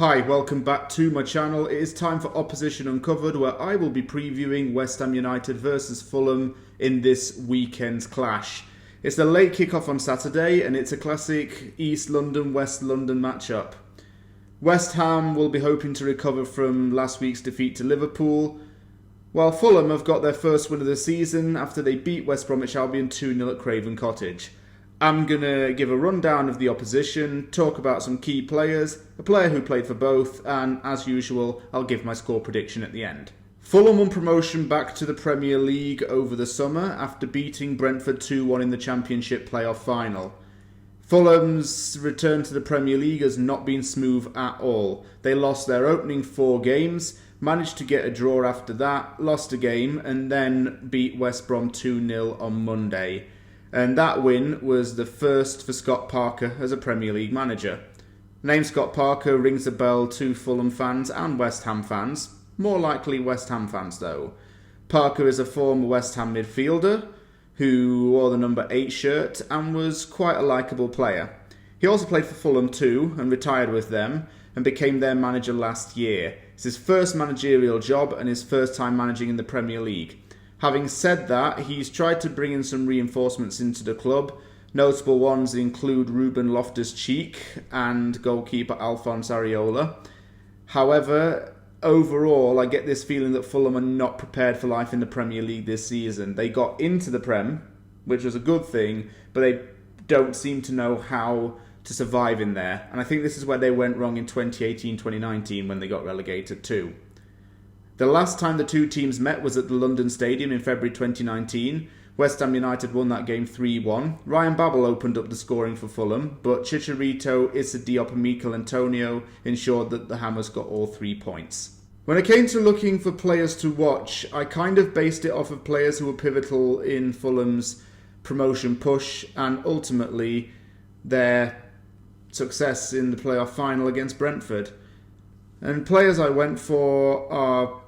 Hi, welcome back to my channel. It is time for Opposition Uncovered, where I will be previewing West Ham United versus Fulham in this weekend's clash. It's a late kickoff on Saturday and it's a classic East London-West London matchup. West Ham will be hoping to recover from last week's defeat to Liverpool, while Fulham have got their first win of the season after they beat West Bromwich Albion 2-0 at Craven Cottage. I'm going to give a rundown of the opposition, talk about some key players, a player who played for both, and as usual, I'll give my score prediction at the end. Fulham won promotion back to the Premier League over the summer after beating Brentford 2-1 in the Championship playoff final. Fulham's return to the Premier League has not been smooth at all. They lost their opening 4 games, managed to get a draw after that, lost a game, and then beat West Brom 2-0 on Monday. And that win was the first for Scott Parker as a Premier League manager. The name Scott Parker rings a bell to Fulham fans and West Ham fans, more likely West Ham fans though. Parker is a former West Ham midfielder who wore the number 8 shirt and was quite a likeable player. He also played for Fulham too and retired with them and became their manager last year. It's his first managerial job and his first time managing in the Premier League. Having said that, he's tried to bring in some reinforcements into the club. Notable ones include Ruben Loftus-Cheek and goalkeeper Alphonse Areola. However, overall, I get this feeling that Fulham are not prepared for life in the Premier League this season. They got into the Prem, which was a good thing, but they don't seem to know how to survive in there. And I think this is where they went wrong in 2018-2019 when they got relegated too. The last time the two teams met was at the London Stadium in February 2019. West Ham United won that game 3-1. Ryan Babel opened up the scoring for Fulham, but Chicharito, Issa Diop and Michail Antonio ensured that the Hammers got all 3 points. When it came to looking for players to watch, I kind of based it off of players who were pivotal in Fulham's promotion push and ultimately their success in the playoff final against Brentford. And players I went for are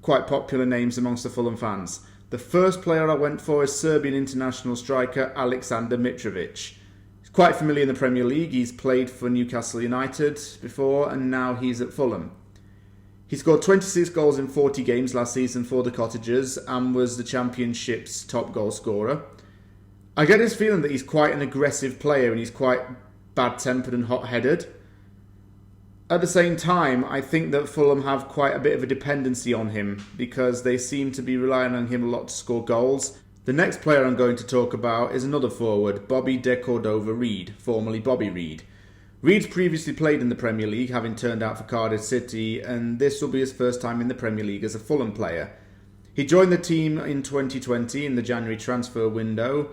quite popular names amongst the Fulham fans. The first player I went for is Serbian international striker Aleksandar Mitrovic. He's quite familiar in the Premier League. He's played for Newcastle United before and now he's at Fulham. He scored 26 goals in 40 games last season for the Cottagers and was the Championship's top goal scorer. I get this feeling that he's quite an aggressive player and he's quite bad-tempered and hot-headed. At the same time, I think that Fulham have quite a bit of a dependency on him because they seem to be relying on him a lot to score goals. The next player I'm going to talk about is another forward, Bobby De Cordova-Reid, formerly Bobby Reid. Reid's previously played in the Premier League, having turned out for Cardiff City, and this will be his first time in the Premier League as a Fulham player. He joined the team in 2020 in the January transfer window,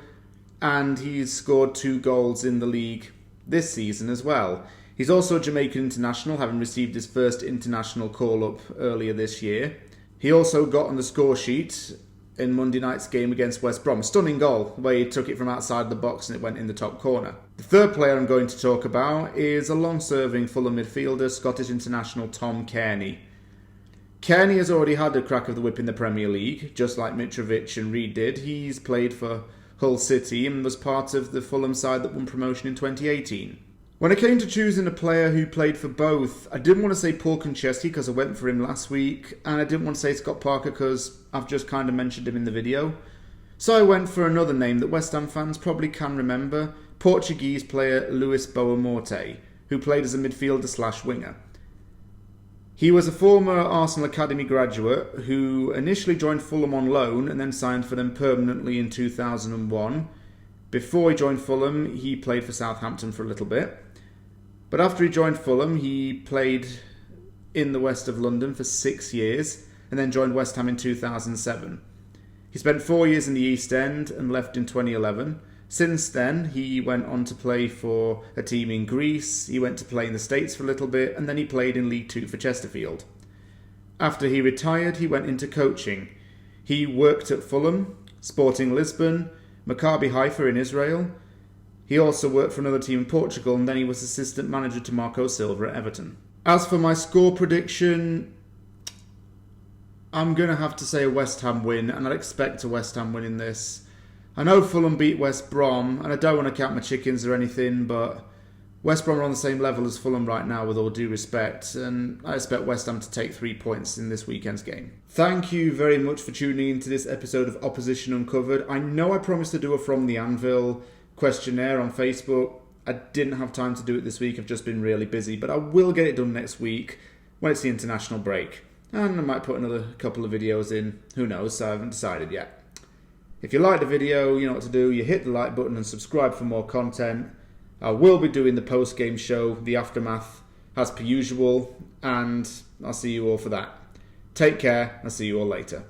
and he's scored 2 goals in the league this season as well. He's also a Jamaican international, having received his first international call-up earlier this year. He also got on the score sheet in Monday night's game against West Brom. Stunning goal, where he took it from outside the box and it went in the top corner. The third player I'm going to talk about is a long-serving Fulham midfielder, Scottish international Tom Cairney. Cairney has already had a crack of the whip in the Premier League, just like Mitrovic and Reid did. He's played for Hull City and was part of the Fulham side that won promotion in 2018. When it came to choosing a player who played for both, I didn't want to say Paul Konchesky because I went for him last week, and I didn't want to say Scott Parker because I've just kind of mentioned him in the video. So I went for another name that West Ham fans probably can remember, Portuguese player Luis Boa Morte, who played as a midfielder/winger. He was a former Arsenal Academy graduate who initially joined Fulham on loan and then signed for them permanently in 2001. Before he joined Fulham, he played for Southampton for a little bit. But after he joined Fulham, he played in the west of London for 6 years and then joined West Ham in 2007. He spent 4 years in the East End and left in 2011. Since then, he went on to play for a team in Greece, he went to play in the States for a little bit, and then he played in League 2 for Chesterfield. After he retired, he went into coaching. He worked at Fulham, Sporting Lisbon, Maccabi Haifa in Israel. He also worked for another team in Portugal and then he was assistant manager to Marco Silva at Everton. As for my score prediction, I'm going to have to say a West Ham win, and I'd expect a West Ham win in this. I know Fulham beat West Brom and I don't want to count my chickens or anything, but West Brom are on the same level as Fulham right now, with all due respect, and I expect West Ham to take 3 points in this weekend's game. Thank you very much for tuning into this episode of Opposition Uncovered. I know I promised to do a From the Anvil questionnaire on Facebook. I didn't have time to do it this week, I've just been really busy, but I will get it done next week when it's the international break. And I might put another couple of videos in, who knows, I haven't decided yet. If you like the video, you know what to do, you hit the like button and subscribe for more content. I will be doing the post-game show, The Aftermath, as per usual, and I'll see you all for that. Take care, I'll see you all later.